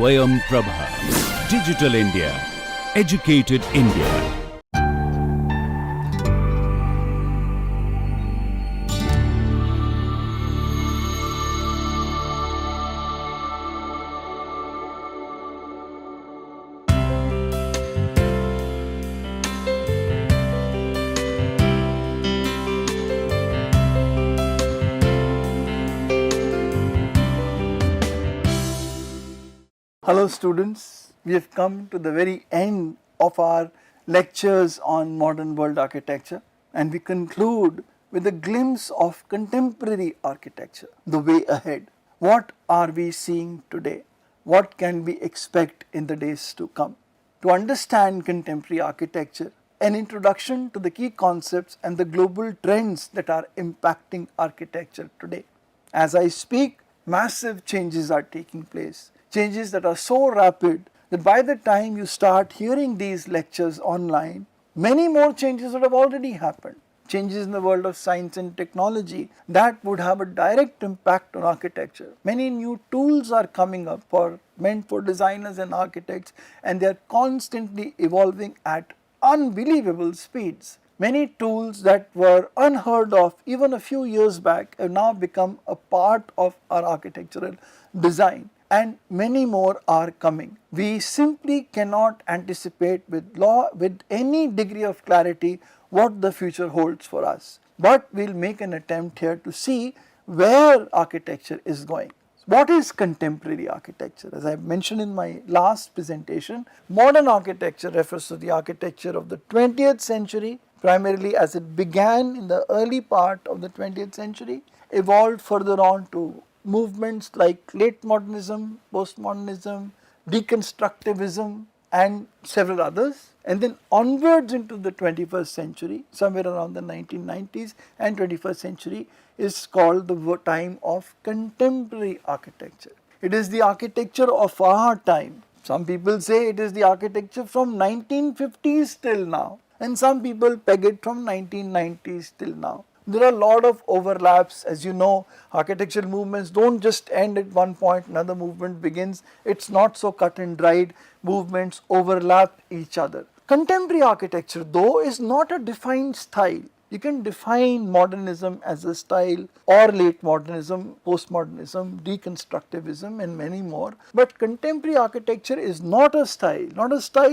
Swayam Prabha. Digital India. Educated India. Hello students, we have come to the very end of our lectures on modern world architecture, and we conclude with a glimpse of contemporary architecture, the way ahead. What are we seeing today? What can we expect in the days to come? To understand contemporary architecture, an introduction to the key concepts and the global trends that are impacting architecture today. As I speak, massive changes are taking place. Changes that are so rapid that by the time you start hearing these lectures online, many more changes would have already happened. Changes in the world of science and technology that would have a direct impact on architecture. Many new tools are coming up meant for designers and architects, and they are constantly evolving at unbelievable speeds. Many tools that were unheard of even a few years back have now become a part of our architectural design, and many more are coming. We simply cannot anticipate with any degree of clarity what the future holds for us, but we will make an attempt here to see where architecture is going. What is contemporary architecture? As I mentioned in my last presentation, modern architecture refers to the architecture of the 20th century, primarily as it began in the early part of the 20th century, evolved further on to movements like late modernism, postmodernism, deconstructivism, and several others, and then onwards into the 21st century, somewhere around the 1990s and 21st century is called the time of contemporary architecture. It is the architecture of our time. Some people say it is the architecture from 1950s till now, and some people peg it from 1990s till now. There are a lot of overlaps. As you know, architectural movements don't just end at one point, another movement begins. It's not so cut and dried. Movements overlap each other. Contemporary architecture, though, is not a defined style. You can define modernism as a style, or late modernism, postmodernism, deconstructivism, and many more. But contemporary architecture is not a style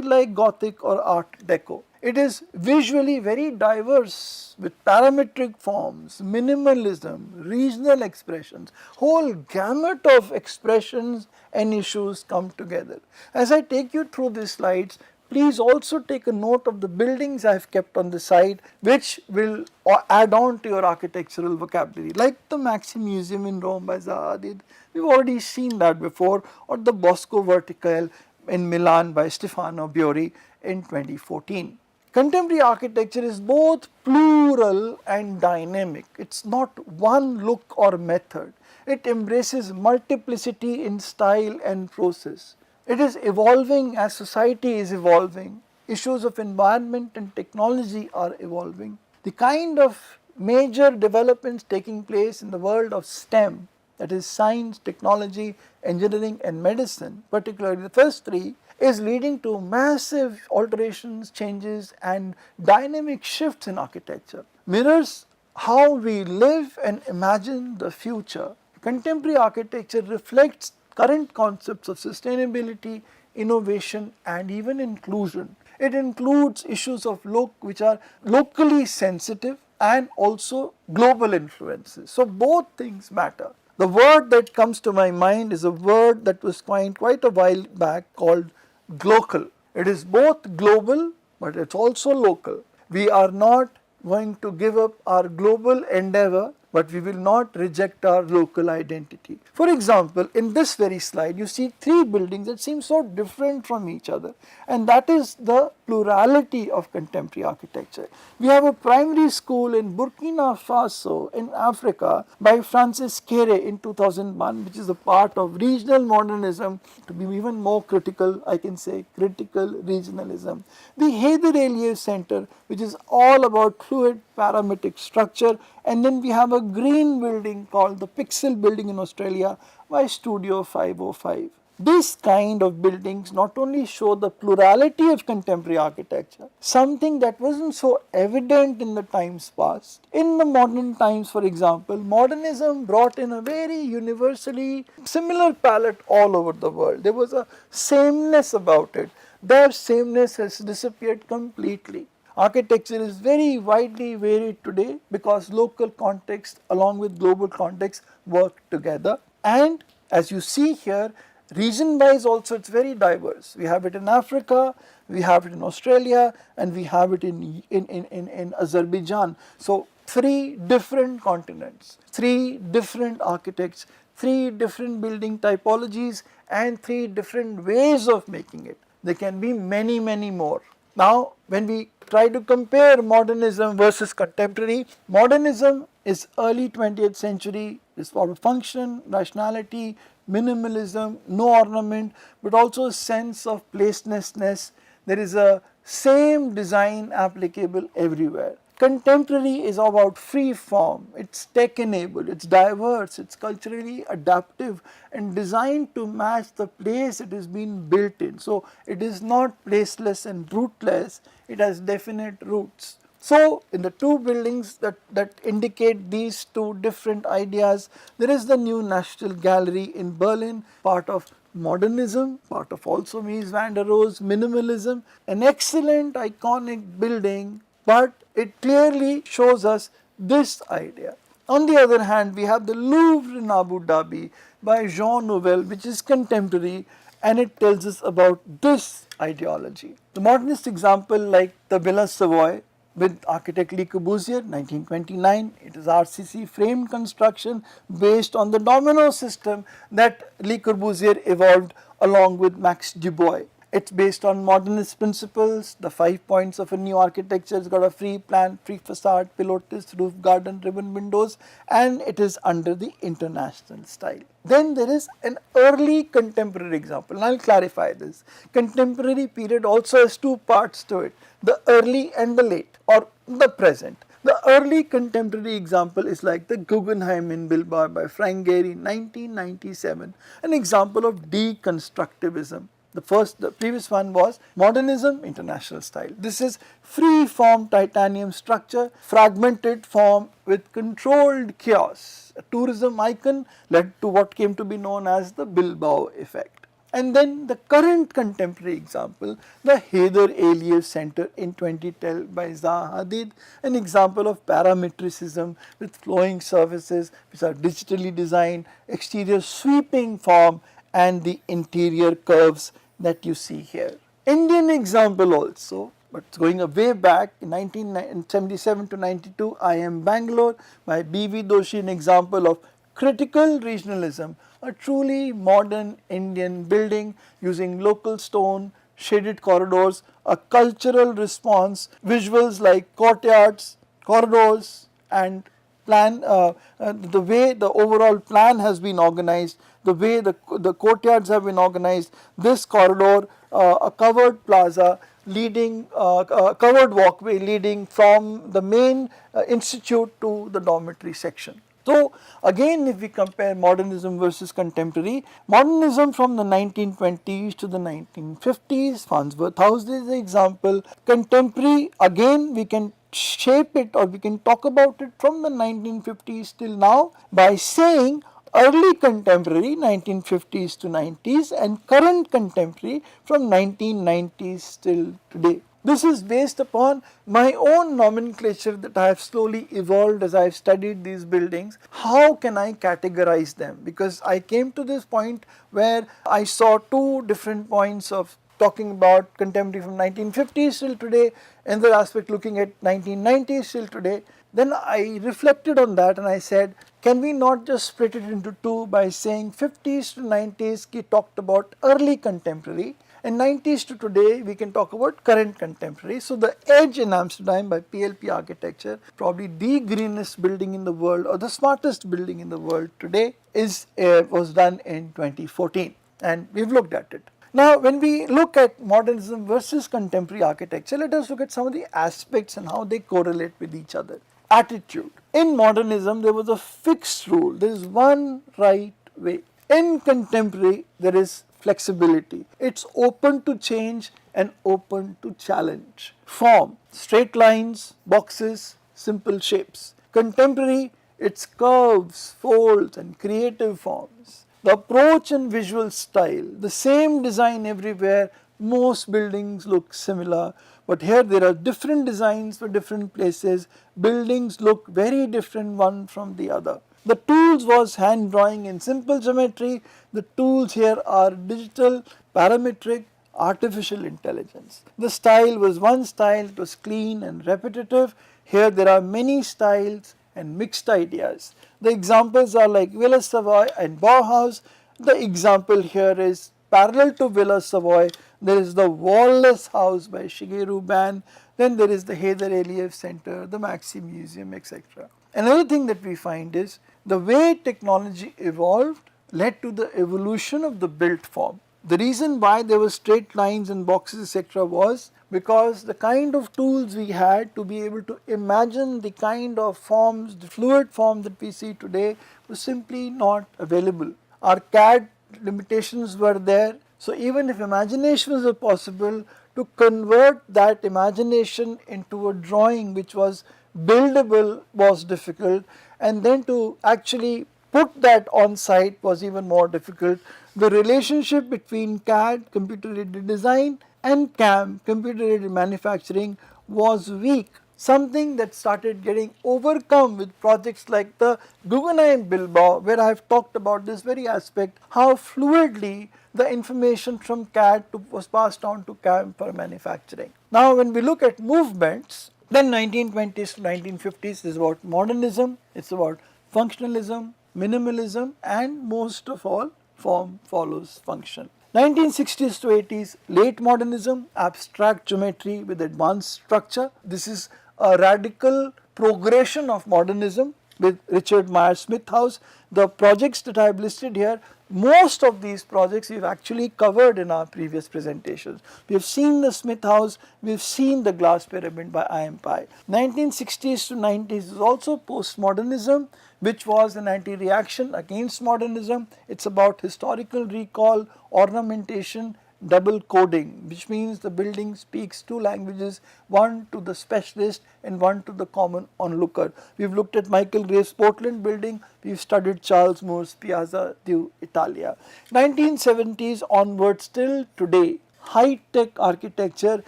like Gothic or Art Deco. It is visually very diverse with parametric forms, minimalism, regional expressions, whole gamut of expressions and issues come together. As I take you through these slides, please also take a note of the buildings I have kept on the side, which will add on to your architectural vocabulary, like the Maxim Museum in Rome by Zaha Hadid. We've already seen that before, or the Bosco Verticale in Milan by Stefano Biori in 2014. Contemporary architecture is both plural and dynamic. It's not one look or method. It embraces multiplicity in style and process. It is evolving as society is evolving. Issues of environment and technology are evolving. The kind of major developments taking place in the world of STEM, that is science, technology, engineering and medicine, particularly the first three, is leading to massive alterations, changes and dynamic shifts in architecture. Mirrors how we live and imagine the future. Contemporary architecture reflects current concepts of sustainability, innovation and even inclusion. It includes issues of look which are locally sensitive and also global influences. So both things matter. The word that comes to my mind is a word that was coined quite a while back called glocal. It is both global but it's also local. We are not going to give up our global endeavor, but we will not reject our local identity. For example, in this very slide you see three buildings that seem so different from each other, and that is the plurality of contemporary architecture. We have a primary school in Burkina Faso in Africa by Francis Kere in 2001, which is a part of regional modernism. To be even more critical, I can say critical regionalism. The Haider Aliyev Center, which is all about fluid parametric structure, and then we have a green building called the Pixel building in Australia by Studio 505. This kind of buildings not only show the plurality of contemporary architecture, something that wasn't so evident in the times past. In the modern times, for example, modernism brought in a very universally similar palette all over the world. There was a sameness about it. That sameness has disappeared completely. Architecture is very widely varied today because local context along with global context work together, and as you see here, region wise also it's very diverse. We have it in Africa, we have it in Australia, and we have it in Azerbaijan. So 3 different continents, 3 different architects, 3 different building typologies, and 3 different ways of making it. There can be many more. Now when we try to compare modernism versus contemporary, modernism is early 20th century, is for function, rationality, minimalism, no ornament, but also a sense of placelessness. There is a same design applicable everywhere. Contemporary is about free form, it's tech enabled, it's diverse, it's culturally adaptive and designed to match the place it is being built in. So it is not placeless and rootless, it has definite roots. So in the 2 buildings that indicate these 2 different ideas, there is the new National Gallery in Berlin, part of modernism, part of also Mies van der Rohe's minimalism, an excellent iconic building, but it clearly shows us this idea. On the other hand, we have the Louvre in Abu Dhabi by Jean Nouvel, which is contemporary, and it tells us about this ideology. The modernist example like the Villa Savoy with architect Le Corbusier, 1929, it is RCC frame construction based on the domino system that Le Corbusier evolved along with Max Dubois. It's based on modernist principles, the 5 points of a new architecture. It's got a free plan, free facade, pilotis, roof garden, ribbon windows, and it is under the international style. Then there is an early contemporary example, and I'll clarify this. Contemporary period also has 2 parts to it, the early and the late, or the present. The early contemporary example is like the Guggenheim in Bilbao by Frank Gehry, 1997, an example of deconstructivism. The previous one was modernism, international style. This is free form titanium structure, fragmented form with controlled chaos. A tourism icon led to what came to be known as the Bilbao effect. And then the current contemporary example, the Haider Aliyev Center in 2012 by Zaha Hadid, an example of parametricism with flowing surfaces which are digitally designed, exterior sweeping form, and the interior curves that you see here. Indian example also, but going way back in 1977 to 92, IIM Bangalore by B.V. Doshi, an example of critical regionalism, a truly modern Indian building using local stone, shaded corridors, a cultural response, visuals like courtyards, corridors, and plan, the way the overall plan has been organized, the way the courtyards have been organized, this corridor, a covered plaza leading, covered walkway leading from the main institute to the dormitory section. So again, if we compare modernism versus contemporary, modernism from the 1920s to the 1950s, Farnsworth House is the example. Contemporary, again we can shape it or we can talk about it from the 1950s till now by saying early contemporary 1950s to 90s and current contemporary from 1990s till today. This is based upon my own nomenclature that I have slowly evolved as I have studied these buildings. How can I categorize them? Because I came to this point where I saw 2 different points of talking about contemporary from 1950s till today, another aspect looking at 1990s till today. Then I reflected on that and I said, can we not just split it into 2 by saying 50s to 90s we talked about early contemporary, and 90s to today we can talk about current contemporary. So the Edge in Amsterdam by PLP Architecture, probably the greenest building in the world or the smartest building in the world today, was done in 2014 and we've looked at it. Now when we look at modernism versus contemporary architecture, let us look at some of the aspects and how they correlate with each other. Attitude. In modernism there was a fixed rule, there is one right way. In contemporary there is flexibility. It's open to change and open to challenge. Form, straight lines, boxes, simple shapes. Contemporary, it's curves, folds and creative forms. The approach and visual style, the same design everywhere, most buildings look similar, but here there are different designs for different places. Buildings look very different one from the other. The tools was hand drawing in simple geometry. The tools here are digital, parametric, artificial intelligence. The style was one style, it was clean and repetitive. Here there are many styles and mixed ideas. The examples are like Villa Savoy and Bauhaus. The example here is parallel to Villa Savoy. There is the Wall-less House by Shigeru Ban. Then there is the Heather Aliyev Center, the Maxi Museum, etc. Another thing that we find is the way technology evolved led to the evolution of the built form. The reason why there were straight lines and boxes, etc. was because the kind of tools we had to be able to imagine the kind of forms, the fluid form that we see today was simply not available. Our CAD limitations were there. So even if imaginations were possible, to convert that imagination into a drawing which was buildable was difficult, and then to actually put that on site was even more difficult. The relationship between CAD, computer aided design, and CAM, computer aided manufacturing, was weak. Something that started getting overcome with projects like the Guggenheim Bilbao, where I have talked about this very aspect, how fluidly the information from CAD was passed on to CAM for manufacturing. Now when we look at movements, then 1920s to 1950s is about modernism, it's about functionalism, minimalism, and most of all, form follows function. 1960s to 80s, late modernism, abstract geometry with advanced structure. This is a radical progression of modernism with Richard Meyer Smith House. The projects that I have listed here, most of these projects we have actually covered in our previous presentations. We have seen the Smith House, we have seen the glass pyramid by IMPI. 1960s to 90s is also postmodernism, which was an anti-reaction against modernism. It's about historical recall, ornamentation, double coding, which means the building speaks two languages, one to the specialist and one to the common onlooker. We have looked at Michael Graves' Portland building, we have studied Charles Moore's Piazza d'Italia. 1970s onwards till today, high-tech architecture,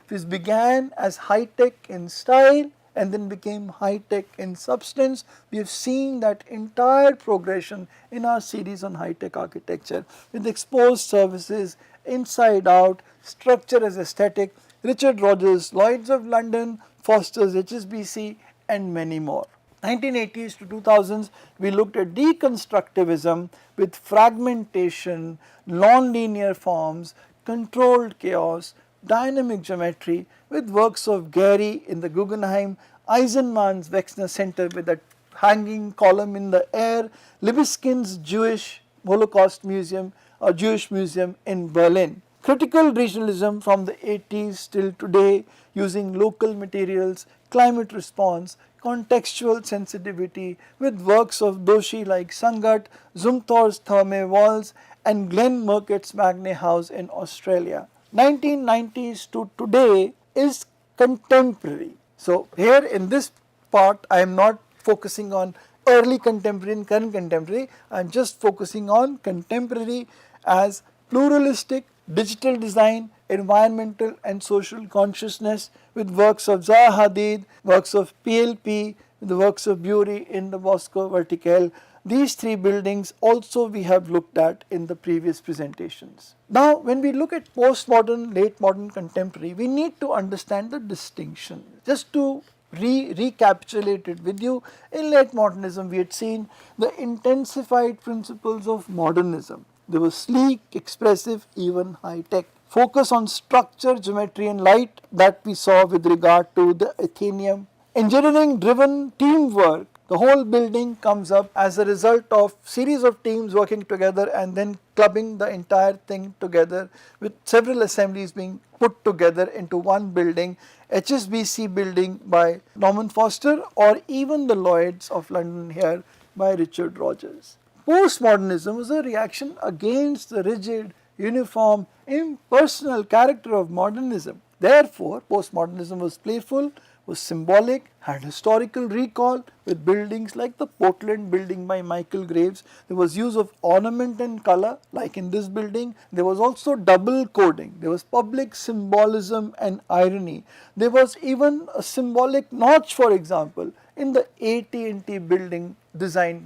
which began as high-tech in style and then became high-tech in substance. We have seen that entire progression in our series on high-tech architecture with exposed services, inside out, structure as aesthetic, Richard Rogers, Lloyds of London, Foster's HSBC, and many more. 1980s to 2000s, we looked at deconstructivism with fragmentation, non-linear forms, controlled chaos, dynamic geometry with works of Gehry in the Guggenheim, Eisenman's Wexner Center with that hanging column in the air, Libeskin's Jewish Holocaust Museum or Jewish Museum in Berlin. Critical regionalism from the 80s till today using local materials, climate response, contextual sensitivity with works of Doshi like Sangat, Zumthor's Therme Walls and Glenn Murcutt's Magne House in Australia. 1990s to today is contemporary. So here in this part I am not focusing on early contemporary and current contemporary, I am just focusing on contemporary as pluralistic, digital design, environmental and social consciousness with works of Zaha Hadid, works of PLP, the works of Bury in the Bosco Verticale. These three buildings also we have looked at in the previous presentations. Now when we look at postmodern, late modern, contemporary, we need to understand the distinction. Just to recapitulate it with you, in late modernism we had seen the intensified principles of modernism. They were sleek, expressive, even high-tech. Focus on structure, geometry and light that we saw with regard to the Athenaeum. Engineering driven teamwork. The whole building comes up as a result of series of teams working together and then clubbing the entire thing together with several assemblies being put together into one building. HSBC building by Norman Foster or even the Lloyds of London here by Richard Rogers. Postmodernism was a reaction against the rigid, uniform, impersonal character of modernism. Therefore, postmodernism was playful, was symbolic, had historical recall with buildings like the Portland building by Michael Graves. There was use of ornament and color like in this building. There was also double coding. There was public symbolism and irony. There was even a symbolic notch, for example, in the AT&T building designed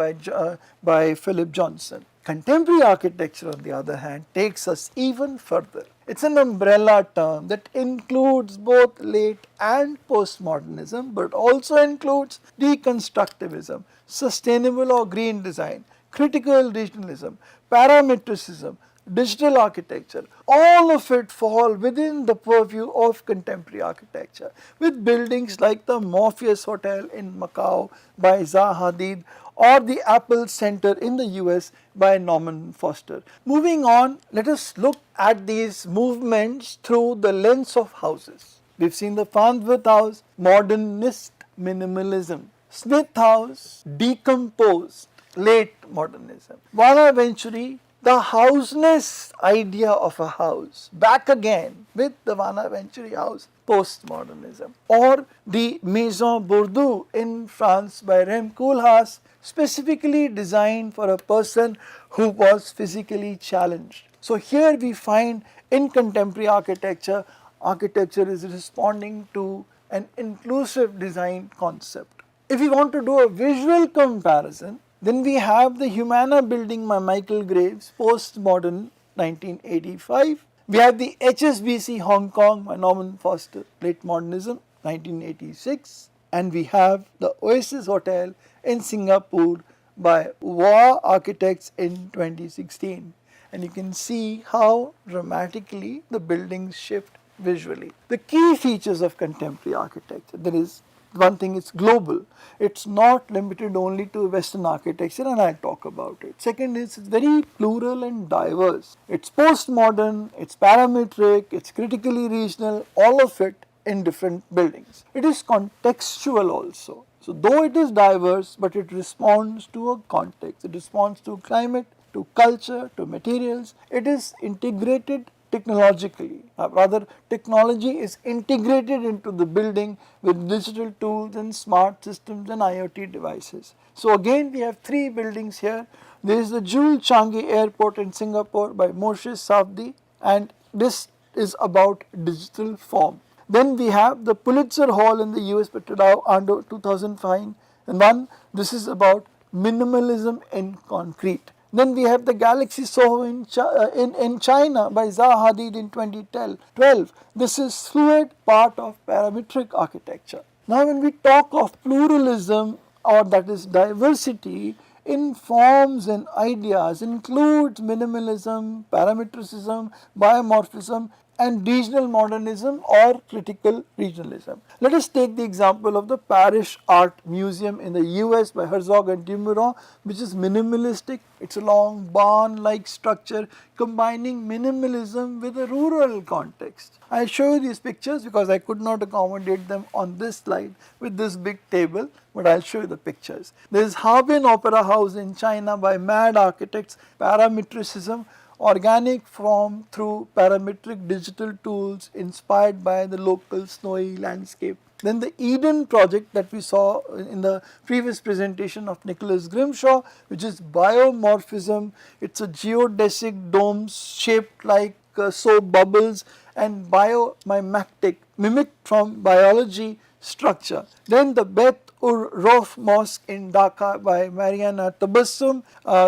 by Philip Johnson. Contemporary architecture, on the other hand, takes us even further. It's an umbrella term that includes both late and postmodernism, but also includes deconstructivism, sustainable or green design, critical regionalism, parametricism, digital architecture. All of it fall within the purview of contemporary architecture, with buildings like the Morpheus Hotel in Macau by Zaha Hadid or the Apple Center in the US by Norman Foster. Moving on, let us look at these movements through the lens of houses. We've seen the Farnsworth House, modernist minimalism. Smith House, decomposed, late modernism. Vana Venturi, the houseness idea of a house, back again with the Vana Venturi house, postmodernism. Or the Maison Bourdieu in France by Rem Koolhaas, specifically designed for a person who was physically challenged. So here we find in contemporary architecture, architecture is responding to an inclusive design concept. If we want to do a visual comparison, then we have the Humana building by Michael Graves, postmodern 1985. We have the HSBC Hong Kong by Norman Foster, late modernism 1986. And we have the Oasis Hotel in Singapore by Wah Architects in 2016. And you can see how dramatically the buildings shift visually. The key features of contemporary architecture, there is one thing, it's global. It's not limited only to Western architecture, and I'll talk about it. Second is it's very plural and diverse. It's postmodern, it's parametric, it's critically regional, all of it in different buildings. It is contextual also. So though it is diverse, but it responds to a context. It responds to climate, to culture, to materials. It is integrated technologically. Rather, technology is integrated into the building with digital tools and smart systems and IoT devices. So again, we have three buildings here. There is the Jules Changi Airport in Singapore by Moshe Safdie, and this is about digital form. Then we have the Pulitzer Hall in the US by Tadao Ando 2005, and this is about minimalism in concrete. Then we have the Galaxy Soho in China by Zaha Hadid in 2012. This is fluid part of parametric architecture. Now when we talk of pluralism, or that is diversity in forms and ideas, includes minimalism, parametricism, biomorphism, and regional modernism or critical regionalism. Let us take the example of the Parish Art Museum in the US by Herzog and de Meuron, which is minimalistic. It's a long barn-like structure combining minimalism with a rural context. I'll show you these pictures because I could not accommodate them on this slide with this big table, but I'll show you the pictures. There is Harbin Opera House in China by Mad Architects, parametricism, organic form through parametric digital tools inspired by the local snowy landscape. Then the Eden project that we saw in the previous presentation of Nicholas Grimshaw, which is biomorphism. It's a geodesic dome shaped like soap bubbles, and biomimetic, mimicked from biology structure. Then the Beth Ur Rof Mosque in Dhaka by Mariana Tabassum,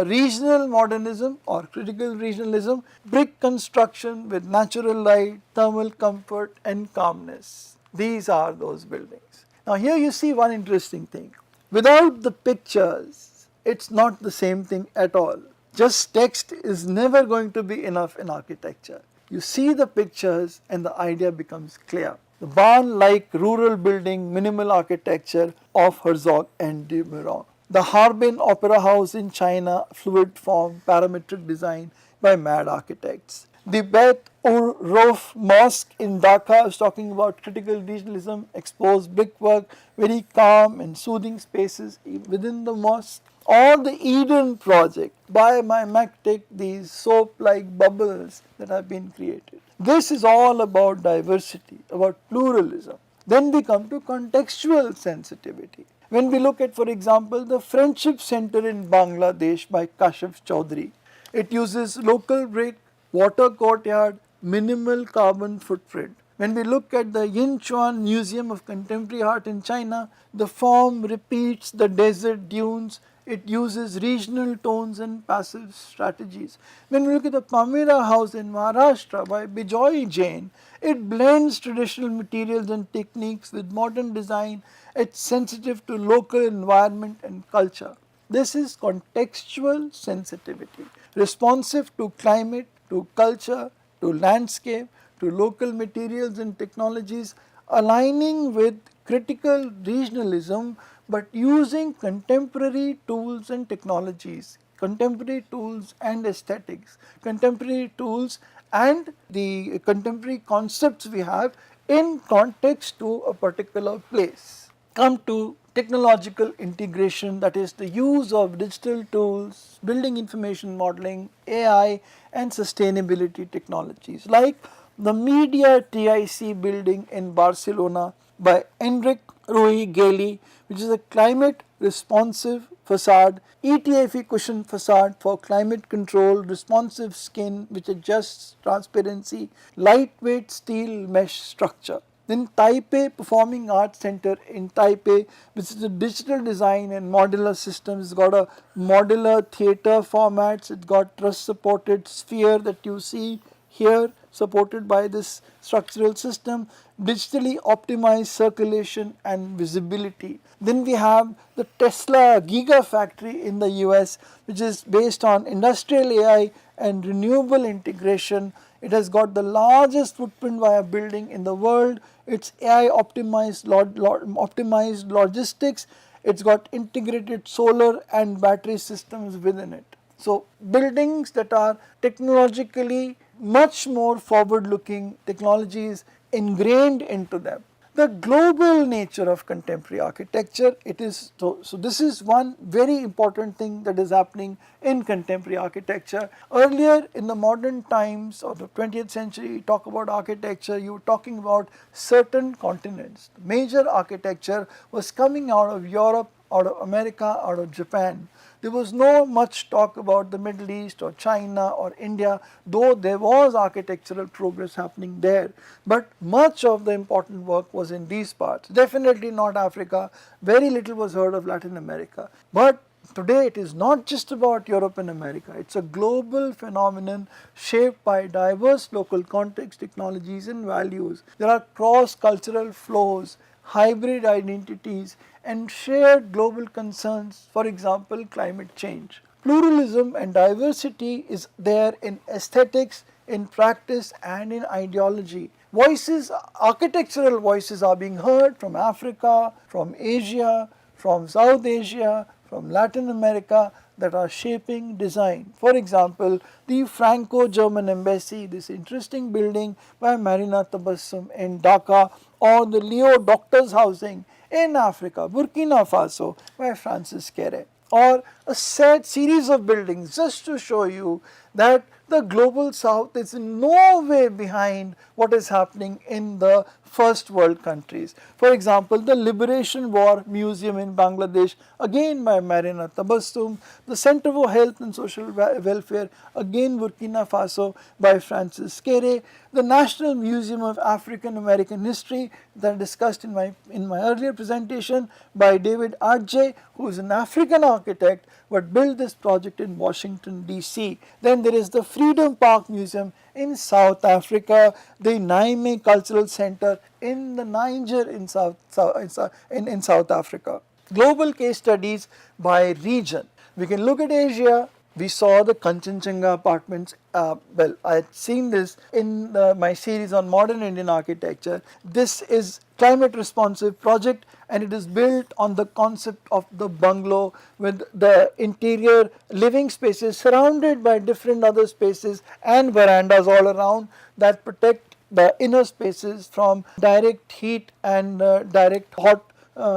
regional modernism or critical regionalism, brick construction with natural light, thermal comfort and calmness. These are those buildings. Now here you see one interesting thing. Without the pictures, it's not the same thing at all. Just text is never going to be enough in architecture. You see the pictures and the idea becomes clear. The barn-like rural building, minimal architecture of Herzog and de Meuron. The Harbin Opera House in China, fluid form, parametric design by Mad Architects. The Beth Ur Rof Mosque in Dhaka is talking about critical regionalism, exposed brickwork, very calm and soothing spaces within the mosque. or the Eden project. By my MacTech, these soap-like bubbles that have been created. This is all about diversity, about pluralism. Then we come to contextual sensitivity. When we look at, for example, the Friendship Center in Bangladesh by Kashif Chaudhary, it uses local brick, water courtyard, minimal carbon footprint. When we look at the Yinchuan Museum of Contemporary Art in China, the form repeats the desert dunes. It uses regional tones and passive strategies. When we look at the Pamira House in Maharashtra by Bijoy Jain, it blends traditional materials and techniques with modern design. It's sensitive to local environment and culture. This is contextual sensitivity, responsive to climate, to culture, to landscape, to local materials and technologies, aligning with critical regionalism but using contemporary tools and technologies, contemporary tools and aesthetics, contemporary tools and the contemporary concepts we have in context to a particular place. Come to technological integration, that is the use of digital tools, building information modeling, AI and sustainability technologies like the Media TIC building in Barcelona by Enric Rui Gelli, which is a climate responsive facade, ETFE cushion facade for climate control, responsive skin which adjusts transparency, lightweight steel mesh structure. Then Taipei Performing Arts Center in Taipei, which is a digital design and modular system. It's got a modular theatre formats, it's got truss supported sphere that you see here supported by this structural system, digitally optimized circulation and visibility. Then we have the Tesla Gigafactory in the US, which is based on industrial AI and renewable integration. It has got the largest footprint by a building in the world. It's AI optimized, optimized logistics. It's got integrated solar and battery systems within it. So buildings that are technologically much more forward looking, technologies ingrained into them. The global nature of contemporary architecture, it is so this is one very important thing that is happening in contemporary architecture. Earlier in the modern times of the 20th century, you talk about architecture, you were talking about certain continents. Major architecture was coming out of Europe, out of America, out of Japan. There was no much talk about the Middle East or China or India, though there was architectural progress happening there. But much of the important work was in these parts. Definitely not Africa, very little was heard of Latin America. But today it is not just about Europe and America, it's a global phenomenon shaped by diverse local contexts, technologies and values. There are cross-cultural flows, hybrid identities and shared global concerns, for example climate change. Pluralism and diversity is there in aesthetics, in practice and in ideology. Voices, architectural voices are being heard from Africa, from Asia, from South Asia, from Latin America that are shaping design. For example, the Franco-German embassy, this interesting building by Marina Tabassum in Dhaka, or the Leo Doctors Housing in Africa, Burkina Faso by Francis Kere, or a set series of buildings just to show you that the global south is in no way behind what is happening in the first world countries. For example, the Liberation War Museum in Bangladesh, again by Marina Tabassum, the Center for Health and Social Welfare, again Burkina Faso by Francis Kere, the National Museum of African American History that I discussed in my earlier presentation by David Adje, who is an African architect but built this project in Washington DC. Then there is the Freedom Park Museum in South Africa, the Niamey Cultural Center in the Niger in South Africa. Global case studies by region. We can look at Asia. We saw the Kanchenjunga apartments. Well, I had seen this in my series on modern Indian architecture. This is climate responsive project and it is built on the concept of the bungalow with the interior living spaces surrounded by different other spaces and verandas all around that protect the inner spaces from direct heat and direct hot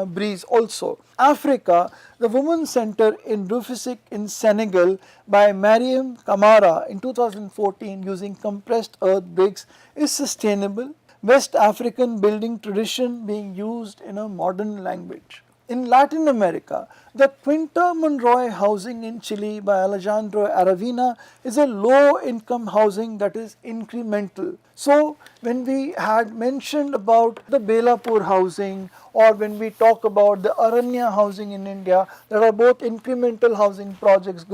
breeze also. Africa, the Women's Center in Rufisque in Senegal by Mariam Kamara in 2014 using compressed earth bricks is sustainable. West African building tradition being used in a modern language. In Latin America, the Quinta Monroy housing in Chile by Alejandro Aravena is a low income housing that is incremental. So, when we had mentioned about the Belapur housing, or when we talk about the Aranya housing in India, that are both incremental housing projects,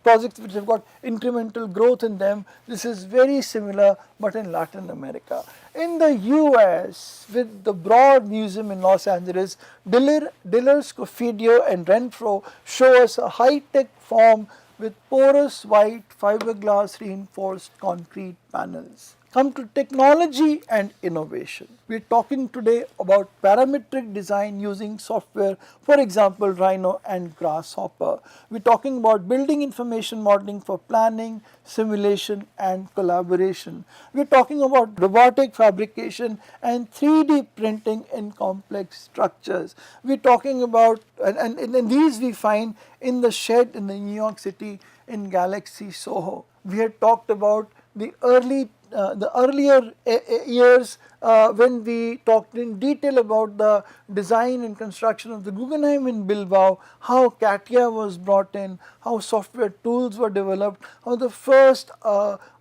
projects which have got incremental growth in them, this is very similar but in Latin America. In the US, with the Broad Museum in Los Angeles, Diller, Scofidio and Renfro show us a high-tech form with porous white fiberglass reinforced concrete panels. Come to technology and innovation. We are talking today about parametric design using software, for example Rhino and Grasshopper. We are talking about building information modeling for planning, simulation and collaboration. We are talking about robotic fabrication and 3D printing in complex structures. We are talking about, and these we find in the shed in the New York City in Galaxy Soho. We had talked about the earlier years when we talked in detail about the design and construction of the Guggenheim in Bilbao, how CATIA was brought in, how software tools were developed, how the first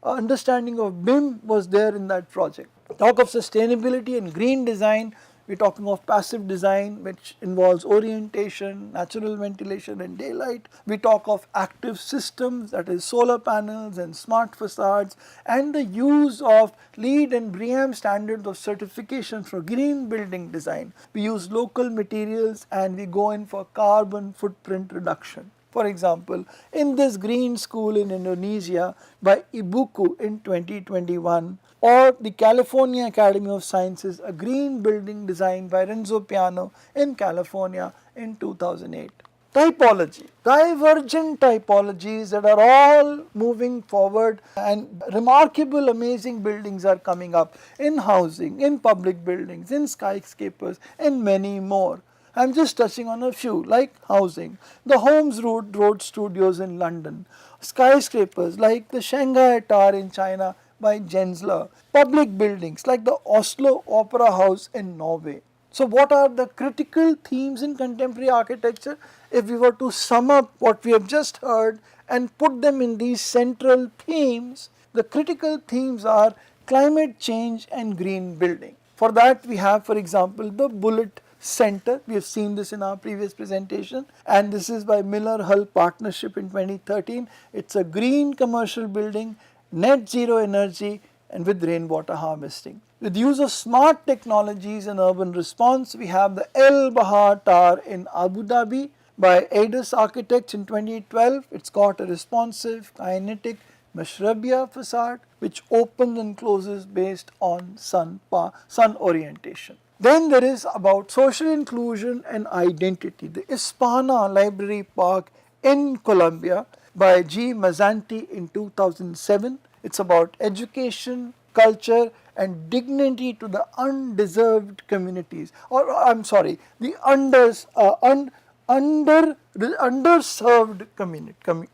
understanding of BIM was there in that project. Talk of sustainability and green design. We are talking of passive design which involves orientation, natural ventilation and daylight. We talk of active systems, that is solar panels and smart facades, and the use of LEED and BREEAM standards of certification for green building design. We use local materials and we go in for carbon footprint reduction. For example, in this green school in Indonesia by Ibuku in 2021, or the California Academy of Sciences, a green building designed by Renzo Piano in California in 2008. Typology, divergent typologies that are all moving forward, and remarkable amazing buildings are coming up in housing, in public buildings, in skyscrapers and many more. I am just touching on a few like housing, the Holmes Road Studios in London, skyscrapers like the Shanghai Tower in China by Gensler, public buildings like the Oslo Opera House in Norway. So what are the critical themes in contemporary architecture? If we were to sum up what we have just heard and put them in these central themes, the critical themes are climate change and green building. For that we have, for example, the Bullet Center. We have seen this in our previous presentation, and this is by Miller Hull Partnership in 2013. It's a green commercial building, net zero energy and with rainwater harvesting. With use of smart technologies and urban response, we have the El Bahar Tower in Abu Dhabi by Adas Architects in 2012. It's got a responsive, kinetic Mashrabia facade which opens and closes based on sun orientation. Then there is about social inclusion and identity, the Ispana Library Park in Colombia by G. Mazzanti in 2007. It's about education, culture and dignity to the undeserved communities, or I'm sorry, the underserved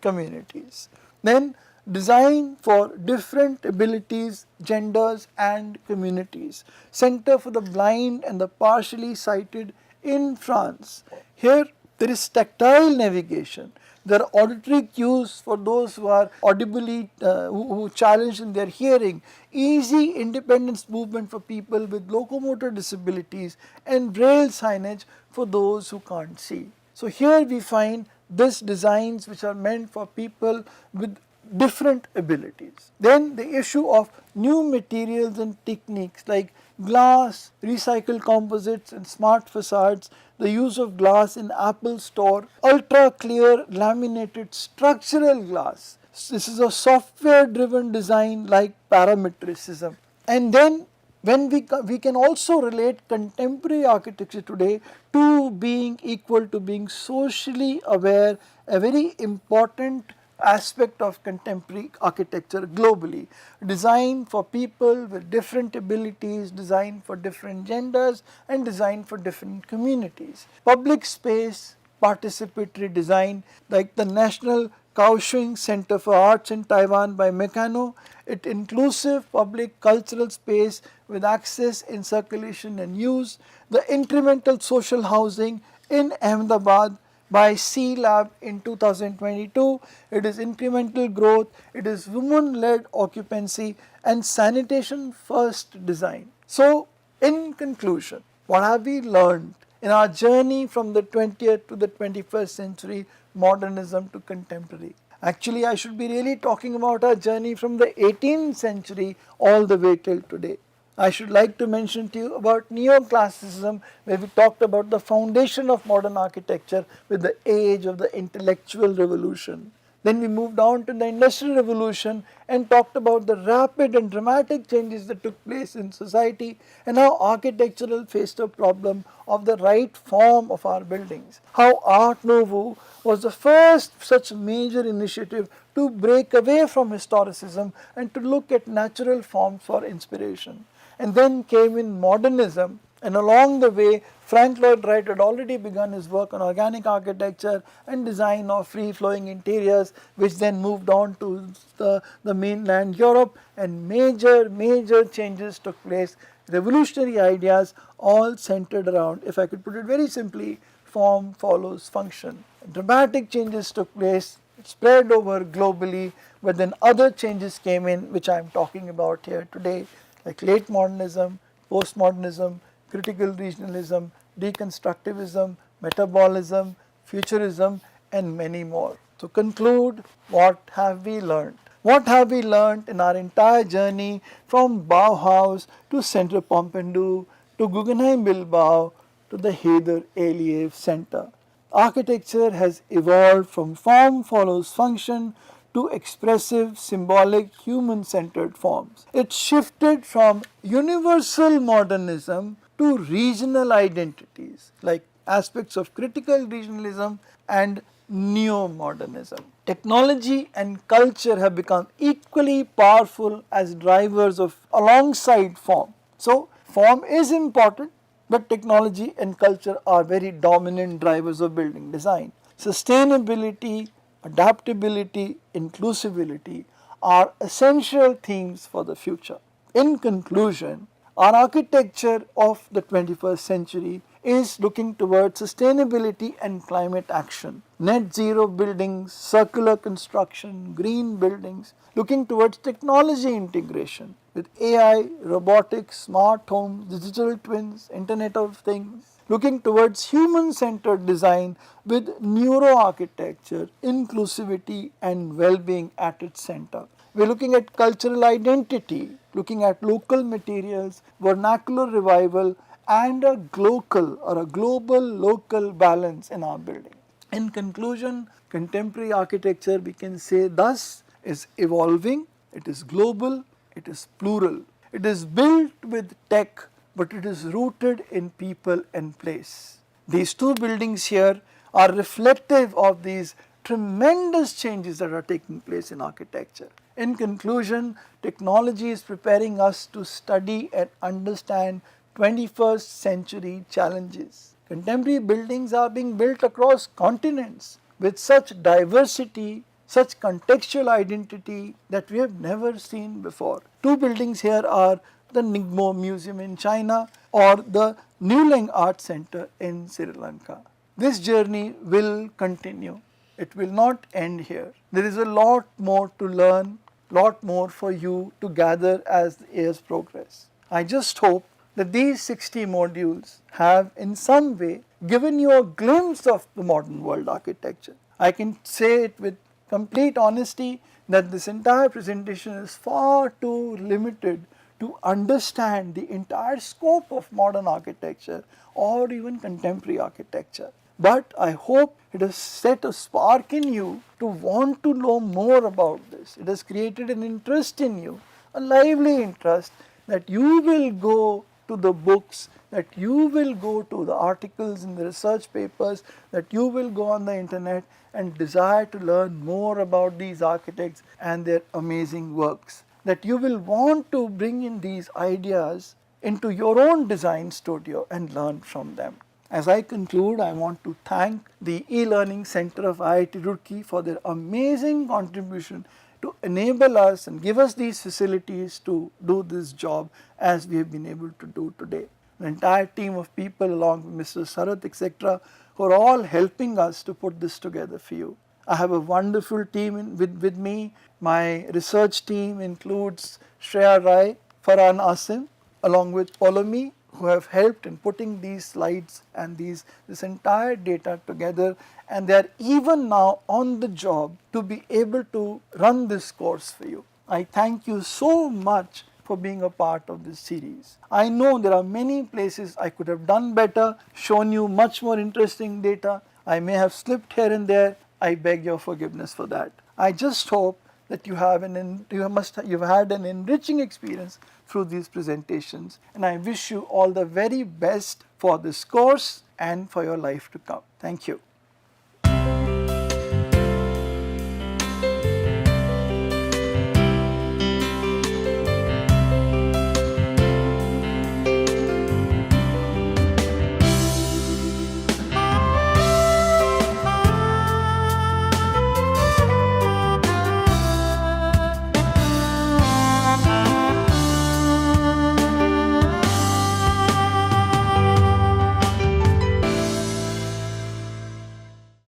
communities. Then design for different abilities, genders and communities. Center for the Blind and the Partially Sighted in France. Here there is tactile navigation. There are auditory cues for those who are audibly who challenged in their hearing, easy independence movement for people with locomotor disabilities and braille signage for those who can't see. So here we find these designs which are meant for people with different abilities. Then the issue of new materials and techniques like glass, recycled composites and smart facades, the use of glass in Apple Store, ultra clear laminated structural glass. This is a software driven design like parametricism. And then when we can also relate contemporary architecture today to being equal to being socially aware, a very important aspect of contemporary architecture globally. Designed for people with different abilities, designed for different genders and designed for different communities. Public space, participatory design like the National Kaohsiung Center for Arts in Taiwan by Meccano, it inclusive public cultural space with access in circulation and use, the incremental social housing in Ahmedabad by C Lab in 2022. It is incremental growth, it is women led occupancy and sanitation first design. So in conclusion, what have we learned in our journey from the 20th to the 21st century, modernism to contemporary? Actually, I should be really talking about our journey from the 18th century all the way till today. I should like to mention to you about neoclassicism, where we talked about the foundation of modern architecture with the age of the intellectual revolution. Then we moved on to the industrial revolution and talked about the rapid and dramatic changes that took place in society and how architectural faced a problem of the right form of our buildings. How Art Nouveau was the first such major initiative to break away from historicism and to look at natural forms for inspiration. And then came in modernism, and along the way Frank Lloyd Wright had already begun his work on organic architecture and design of free flowing interiors, which then moved on to the mainland Europe, and major changes took place, revolutionary ideas all centered around, if I could put it very simply, form follows function. Dramatic changes took place, spread over globally, but then other changes came in which I am talking about here today, like late modernism, postmodernism, critical regionalism, deconstructivism, metabolism, futurism and many more. To conclude, what have we learned? What have we learned in our entire journey from Bauhaus to Centre Pompidou to Guggenheim Bilbao to the Heider Aliyev Center? Architecture has evolved from form follows function to expressive, symbolic, human-centered forms. It shifted from universal modernism to regional identities like aspects of critical regionalism and neo-modernism. Technology and culture have become equally powerful as drivers of alongside form. So form is important, but technology and culture are very dominant drivers of building design. Sustainability, adaptability, inclusivity are essential themes for the future. In conclusion, our architecture of the 21st century is looking towards sustainability and climate action, net zero buildings, circular construction, green buildings, looking towards technology integration with AI, robotics, smart homes, digital twins, Internet of Things, looking towards human-centered design with neuroarchitecture, inclusivity and well-being at its center. We are looking at cultural identity, looking at local materials, vernacular revival and a global local balance in our building. In conclusion, contemporary architecture, we can say thus, is evolving, it is global, it is plural. It is built with tech, but it is rooted in people and place. These two buildings here are reflective of these tremendous changes that are taking place in architecture. In conclusion, technology is preparing us to study and understand 21st century challenges. Contemporary buildings are being built across continents with such diversity, such contextual identity that we have never seen before. Two buildings here are the Ningmo Museum in China or the Newling Art Center in Sri Lanka. This journey will continue. It will not end here. There is a lot more to learn, lot more for you to gather as the years progress. I just hope that these 60 modules have in some way given you a glimpse of the modern world architecture. I can say it with complete honesty that this entire presentation is far too limited to understand the entire scope of modern architecture or even contemporary architecture. But I hope it has set a spark in you to want to know more about this. It has created an interest in you, a lively interest that you will go to the books, that you will go to the articles in the research papers, that you will go on the internet and desire to learn more about these architects and their amazing works. That you will want to bring in these ideas into your own design studio and learn from them. As I conclude, I want to thank the e-learning center of IIT Roorkee for their amazing contribution to enable us and give us these facilities to do this job as we have been able to do today. The entire team of people along with Mr. Sarath, etc., who are all helping us to put this together for you. I have a wonderful team with me. My research team includes Shreya Rai, Farhan Asim, along with Polomi, who have helped in putting these slides and this entire data together, and they are even now on the job to be able to run this course for you. I thank you so much for being a part of this series. I know there are many places I could have done better, shown you much more interesting data. I may have slipped here and there. I beg your forgiveness for that. I just hope that you've had an enriching experience through these presentations, and I wish you all the very best for this course and for your life to come. Thank you.